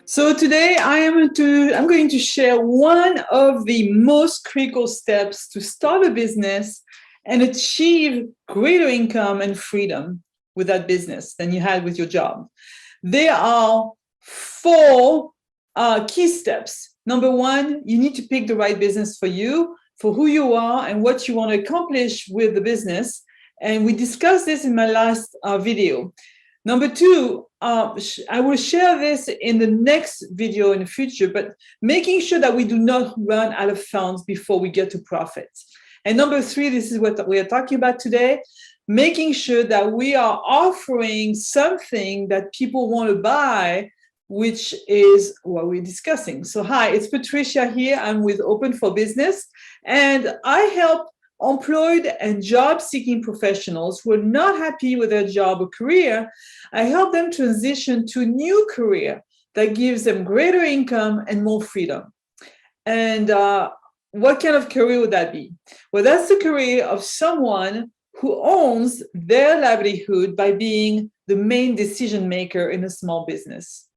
So today I'm going to share one of the most critical steps to start a business and achieve greater income and freedom with that business than you had with your job. There are four key steps. Number one, you need to pick the right business for you, for who you are and what you want to accomplish with the business. And we discussed this in my last video. Number two, I will share this in the next video in the future, but making sure that we do not run out of funds before we get to profits. And number three, this is what we are talking about today, making sure that we are offering something that people want to buy, which is what we're discussing. So hi, it's Patricia here. I'm with Open for Business, and I help employed and job-seeking professionals who are not happy with their job or career. I help them transition to a new career that gives them greater income and more freedom. And what kind of career would that be? Well, that's the career of someone who owns their livelihood by being the main decision maker in a small business.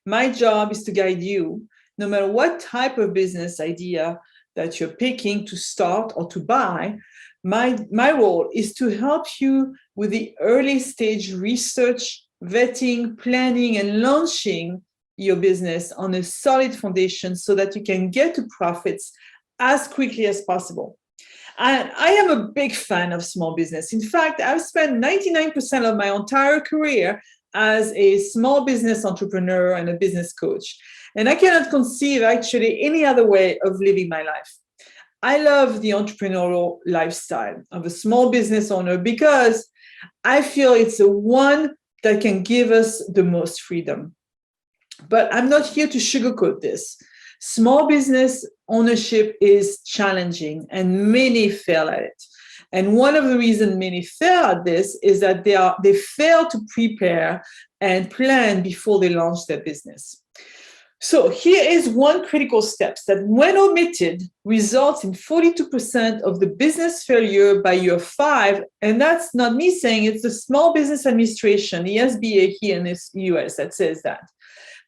My job is to guide you, no matter what type of business idea that you're picking to start or to buy. My role is to help you with the early stage research, vetting, planning, and launching your business on a solid foundation so that you can get to profits as quickly as possible. And I am a big fan of small business. In fact, I've spent 99% of my entire career as a small business entrepreneur and a business coach. And I cannot conceive actually any other way of living my life. I love the entrepreneurial lifestyle of a small business owner because I feel it's the one that can give us the most freedom. But I'm not here to sugarcoat this. Small business ownership is challenging and many fail at it. And one of the reasons many fail at this is that they fail to prepare and plan before they launch their business. So here is one critical step that when omitted results in 42% of the business failure by year 5. And that's not me saying, it's the Small Business Administration, the SBA here in the US that says that.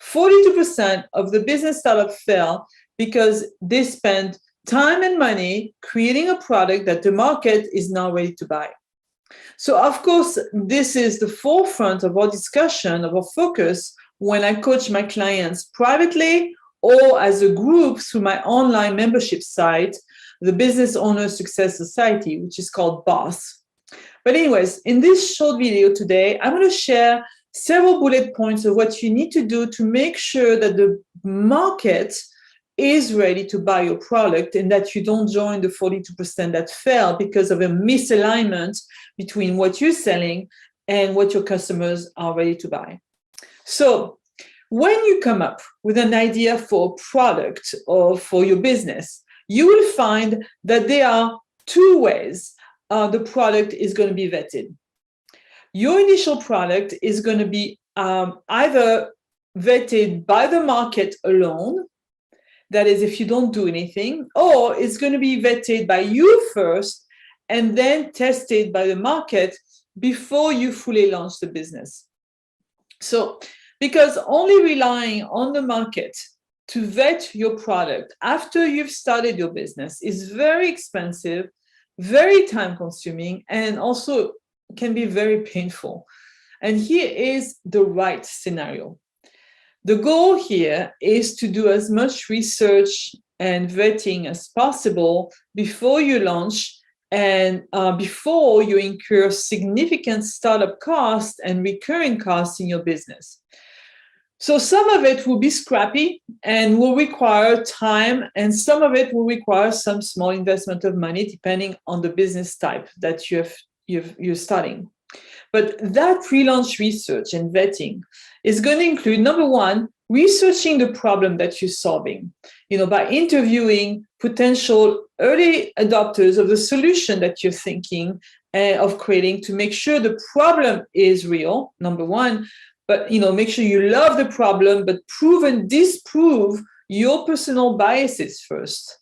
42% of the business startup fail because they spend time and money creating a product that the market is not ready to buy. So of course, this is the forefront of our discussion, of our focus when I coach my clients privately or as a group through my online membership site, the Business Owner Success Society, which is called BOSS. But anyways, in this short video today, I'm going to share several bullet points of what you need to do to make sure that the market is ready to buy your product and that you don't join the 42% that fail because of a misalignment between what you're selling and what your customers are ready to buy. So when you come up with an idea for a product or for your business, you will find that there are two ways the product is going to be vetted. Your initial product is going to be either vetted by the market alone, that is, if you don't do anything, or it's going to be vetted by you first and then tested by the market before you fully launch the business. So, because only relying on the market to vet your product after you've started your business is very expensive, very time consuming, and also can be very painful. And here is the right scenario. The goal here is to do as much research and vetting as possible before you launch and before you incur significant startup costs and recurring costs in your business. So some of it will be scrappy and will require time, and some of it will require some small investment of money depending on the business type that you're starting. But that pre-launch research and vetting is going to include, number one, researching the problem that you're solving, by interviewing potential early adopters of the solution that you're thinking of creating to make sure the problem is real, number one, but make sure you love the problem, but prove and disprove your personal biases first.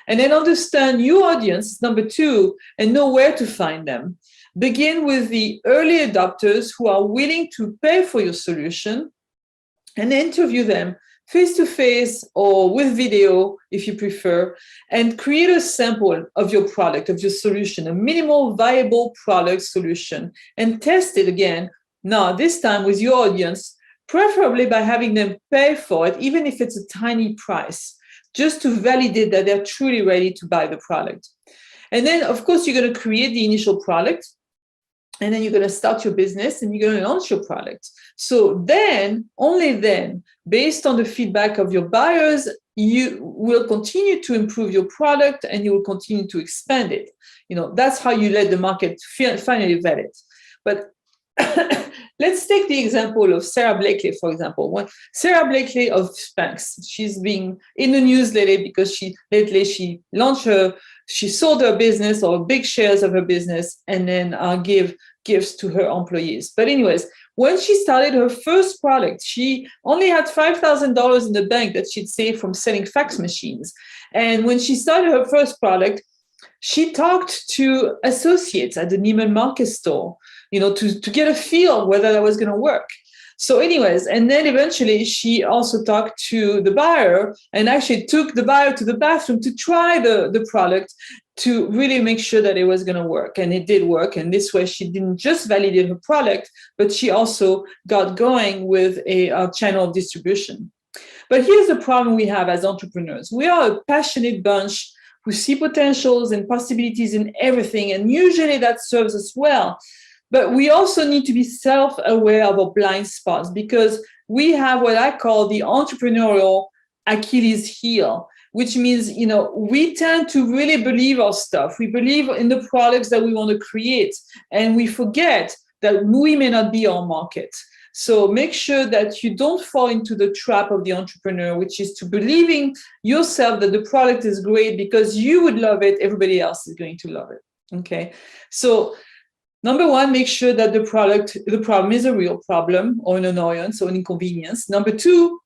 And then understand your audience, number two, and know where to find them. Begin with the early adopters who are willing to pay for your solution and interview them face-to-face or with video, if you prefer, and create a sample of your product, of your solution, a minimal viable product solution, and test it again, now this time with your audience, preferably by having them pay for it, even if it's a tiny price, just to validate that they're truly ready to buy the product. And then, of course, you're going to create the initial product, and then you're going to start your business and you're going to launch your product. So then, only then, based on the feedback of your buyers, you will continue to improve your product and you will continue to expand it. That's how you let the market finally vet it. But let's take the example of Sarah Blakely, for example. Sarah Blakely of Spanx, she's being in the news lately because she sold her business or big shares of her business and then gave gifts to her employees. But anyways, when she started her first product, she only had $5,000 in the bank that she'd saved from selling fax machines. And when she started her first product, she talked to associates at the Neiman Marcus store, to get a feel whether that was going to work. So anyways, and then eventually she also talked to the buyer and actually took the buyer to the bathroom to try the product to really make sure that it was going to work. And it did work. And this way she didn't just validate her product, but she also got going with a channel of distribution. But here's the problem we have as entrepreneurs. We are a passionate bunch who see potentials and possibilities in everything. And usually that serves us well. But we also need to be self-aware of our blind spots because we have what I call the entrepreneurial Achilles heel, which means, we tend to really believe our stuff. We believe in the products that we want to create, and we forget that we may not be our market. So make sure that you don't fall into the trap of the entrepreneur, which is to believing yourself that the product is great because you would love it, everybody else is going to love it. Okay, so number one, make sure that the problem is a real problem or an annoyance or an inconvenience. Number two,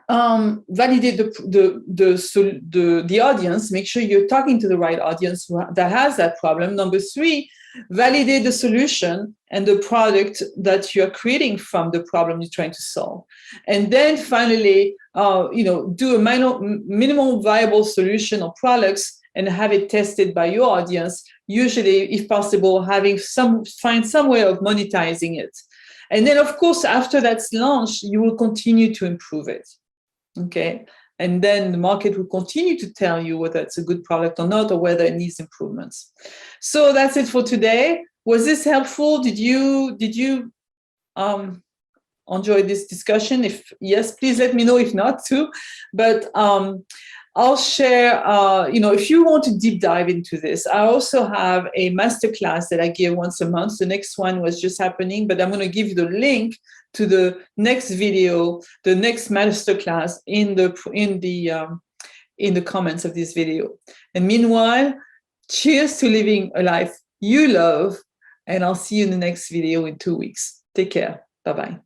validate the audience. Make sure you're talking to the right audience that has that problem. Number three, validate the solution and the product that you're creating from the problem you're trying to solve. And then finally, do a minimal viable solution or products and have it tested by your audience, usually, if possible, find some way of monetizing it. And then, of course, after that's launched, you will continue to improve it, okay? And then the market will continue to tell you whether it's a good product or not, or whether it needs improvements. So that's it for today. Was this helpful? Did you enjoy this discussion? If yes, please let me know. If not, too. But I'll share, if you want to deep dive into this, I also have a masterclass that I give once a month. The next one was just happening, but I'm going to give you the link to the next video, the next masterclass in the comments of this video. And meanwhile, cheers to living a life you love, and I'll see you in the next video in 2 weeks. Take care. Bye-bye.